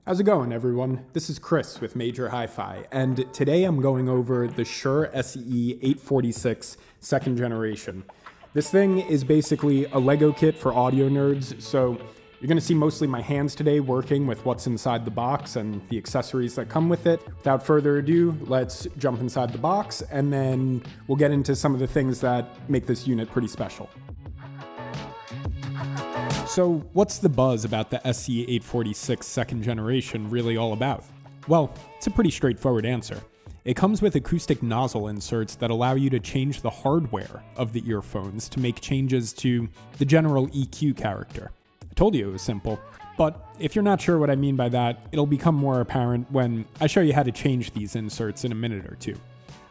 How's it going, everyone? This is Chris with Major Hi-Fi, and today I'm going over the Shure SE846 second generation. This thing is basically a Lego kit for audio nerds, so you're going to see mostly my hands today working with what's inside the box and the accessories that come with it. Without further ado, let's jump inside the box, and then we'll get into some of the things that make this unit pretty special. So what's the buzz about the SE846 second generation really all about? Well, it's a pretty straightforward answer. It comes with acoustic nozzle inserts that allow you to change the hardware of the earphones to make changes to the general EQ character. I told you it was simple, but if you're not sure what I mean by that, it'll become more apparent when I show you how to change these inserts in a minute or two.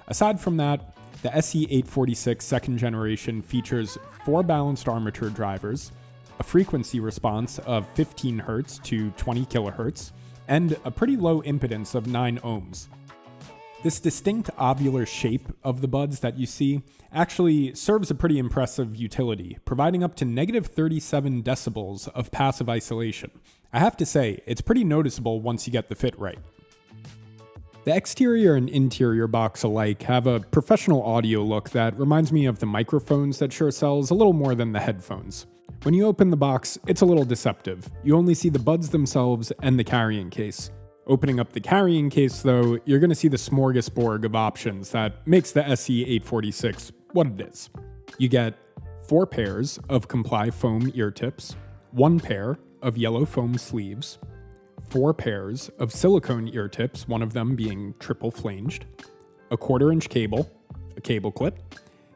Aside from that, the SE846 second generation features 4 balanced armature drivers, a frequency response of 15 Hz to 20 kHz, and a pretty low impedance of 9 ohms. This distinct ovular shape of the buds that you see actually serves a pretty impressive utility, providing up to -37 decibels of passive isolation. I have to say, it's pretty noticeable once you get the fit right. The exterior and interior box alike have a professional audio look that reminds me of the microphones that Shure sells a little more than the headphones. When you open the box, it's a little deceptive. You only see the buds themselves and the carrying case. Opening up the carrying case, though, you're going to see the smorgasbord of options that makes the SE846 what it is. You get 4 pairs of Comply foam ear tips, 1 pair of yellow foam sleeves, 4 pairs of silicone ear tips, one of them being triple flanged, a 1/4-inch cable, a cable clip,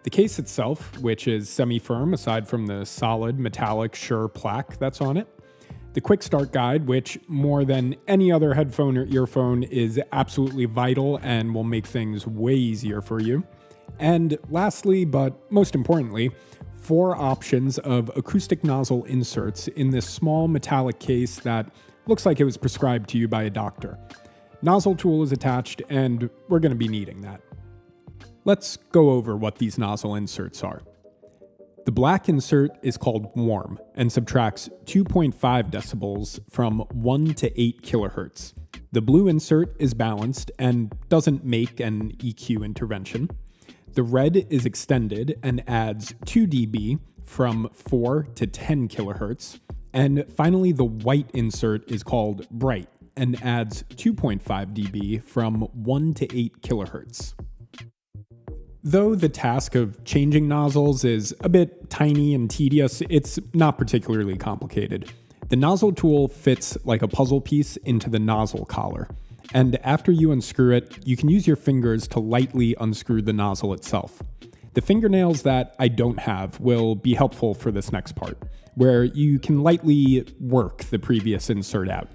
the case itself, which is semi-firm aside from the solid metallic Shure plaque that's on it, the quick start guide, which more than any other headphone or earphone is absolutely vital and will make things way easier for you, and lastly, but most importantly, 4 options of acoustic nozzle inserts in this small metallic case that looks like it was prescribed to you by a doctor. Nozzle tool is attached, and we're going to be needing that. Let's go over what these nozzle inserts are. The black insert is called warm and subtracts 2.5 decibels from 1 to 8 kHz. The blue insert is balanced and doesn't make an EQ intervention. The red is extended and adds 2 dB from 4 to 10 kHz. And finally, the white insert is called bright and adds 2.5 dB from 1 to 8 kHz. Though the task of changing nozzles is a bit tiny and tedious, it's not particularly complicated. The nozzle tool fits like a puzzle piece into the nozzle collar, and after you unscrew it, you can use your fingers to lightly unscrew the nozzle itself. The fingernails that I don't have will be helpful for this next part, where you can lightly work the previous insert out.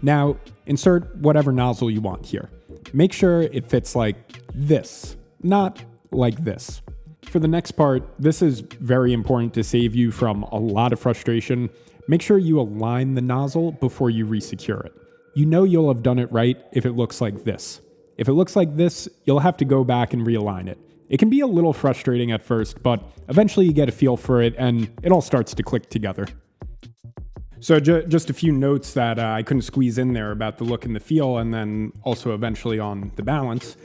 Now, insert whatever nozzle you want here. Make sure it fits like this, not like this. For the next part, this is very important to save you from a lot of frustration. Make sure you align the nozzle before you resecure it. You know you'll have done it right if it looks like this. If it looks like this, you'll have to go back and realign it. It can be a little frustrating at first, but eventually you get a feel for it and it all starts to click together. So just a few notes that I couldn't squeeze in there about the look and the feel, and then also eventually on the balance.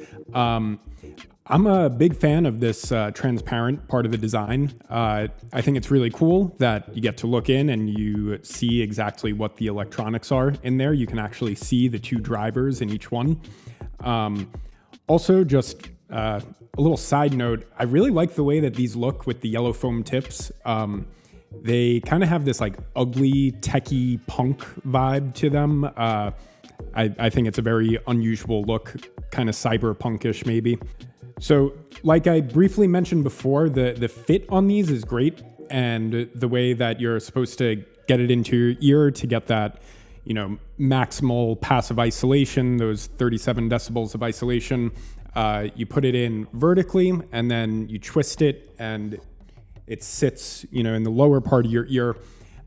I'm a big fan of this transparent part of the design. I think it's really cool that you get to look in and you see exactly what the electronics are in there. You can actually see the 2 drivers in each one. Also, just a little side note, I really like the way that these look with the yellow foam tips. They kind of have this like ugly, techie punk vibe to them. I think it's a very unusual look, kind of cyberpunkish maybe. So like I briefly mentioned before, the fit on these is great, and the way that you're supposed to get it into your ear to get that, maximal passive isolation, those 37 decibels of isolation, you put it in vertically and then you twist it and it sits, in the lower part of your ear.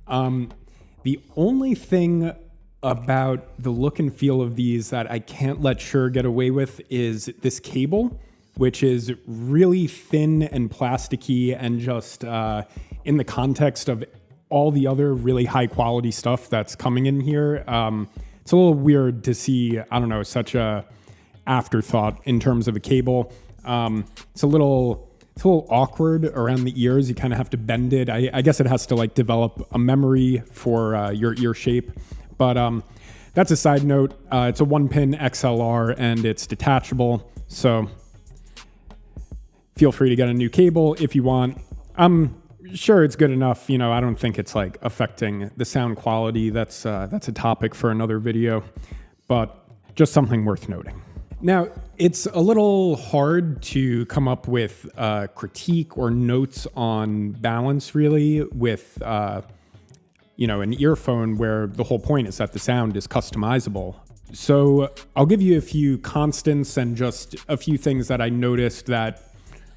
The only thing about the look and feel of these that I can't let Shure get away with is this cable, which is really thin and plasticky and just in the context of all the other really high quality stuff that's coming in here. It's a little weird to see, I don't know, such a afterthought in terms of a cable. It's a little awkward around the ears. You kind of have to bend it. I guess it has to like develop a memory for your ear shape. But that's a side note. It's a 1-pin XLR and it's detachable. So feel free to get a new cable if you want. I'm sure it's good enough. You know, I don't think it's like affecting the sound quality. That's a topic for another video, but just something worth noting. Now, it's a little hard to come up with critique or notes on balance, really, with an earphone where the whole point is that the sound is customizable. So I'll give you a few constants and just a few things that I noticed that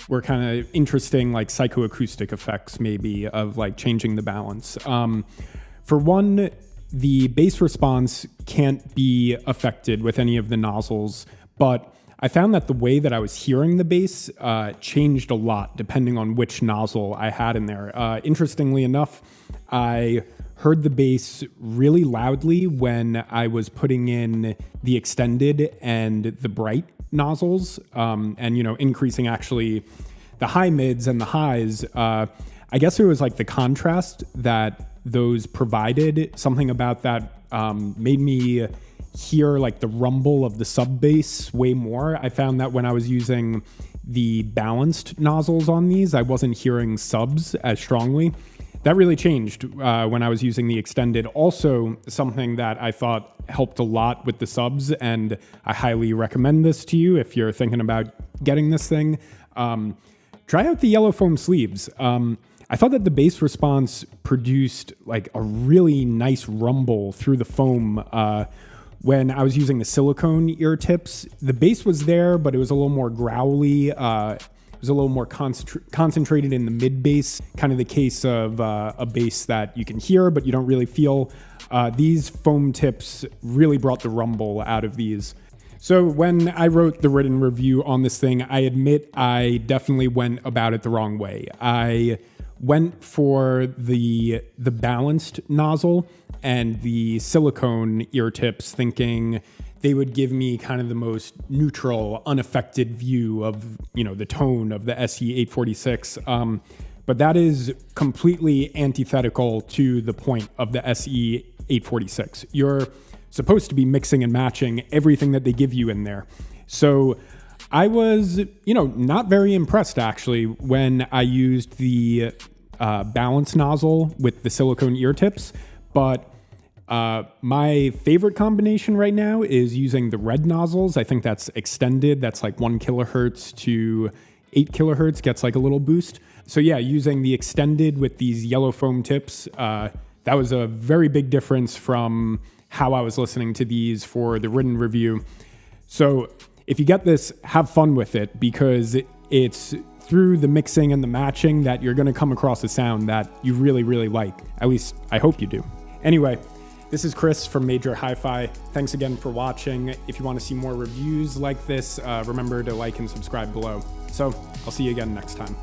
were kind of interesting, like psychoacoustic effects, maybe, of like changing the balance. For one, the bass response can't be affected with any of the nozzles, but I found that the way that I was hearing the bass changed a lot depending on which nozzle I had in there. Interestingly enough, I heard the bass really loudly when I was putting in the extended and the bright nozzles, and increasing actually the high mids and the highs. I guess it was like the contrast that those provided. Something about that made me hear like the rumble of the sub bass way more. I found that when I was using the balanced nozzles on these, I wasn't hearing subs as strongly. That really changed when I was using the extended. Also, something that I thought helped a lot with the subs, and I highly recommend this to you if you're thinking about getting this thing. Try out the yellow foam sleeves. I thought that the bass response produced like a really nice rumble through the foam when I was using the silicone ear tips. The bass was there, but it was a little more growly. It was a little more concentrated in the mid bass, kind of the case of a bass that you can hear, but you don't really feel. These foam tips really brought the rumble out of these. So when I wrote the written review on this thing, I admit I definitely went about it the wrong way. I went for the balanced nozzle and the silicone ear tips, thinking they would give me kind of the most neutral, unaffected view of, the tone of the SE846. But that is completely antithetical to the point of the SE846. You're supposed to be mixing and matching everything that they give you in there. So I was, not very impressed actually when I used the balance nozzle with the silicone ear tips, but my favorite combination right now is using the red nozzles. I think that's extended. That's like 1 kilohertz to 8 kilohertz, gets like a little boost. So yeah, using the extended with these yellow foam tips, that was a very big difference from how I was listening to these for the written review. So if you get this, have fun with it, because it's through the mixing and the matching that you're going to come across a sound that you really, really like. At least I hope you do. Anyway, this is Chris from Major Hi-Fi. Thanks again for watching. If you want to see more reviews like this, remember to like and subscribe below. So I'll see you again next time.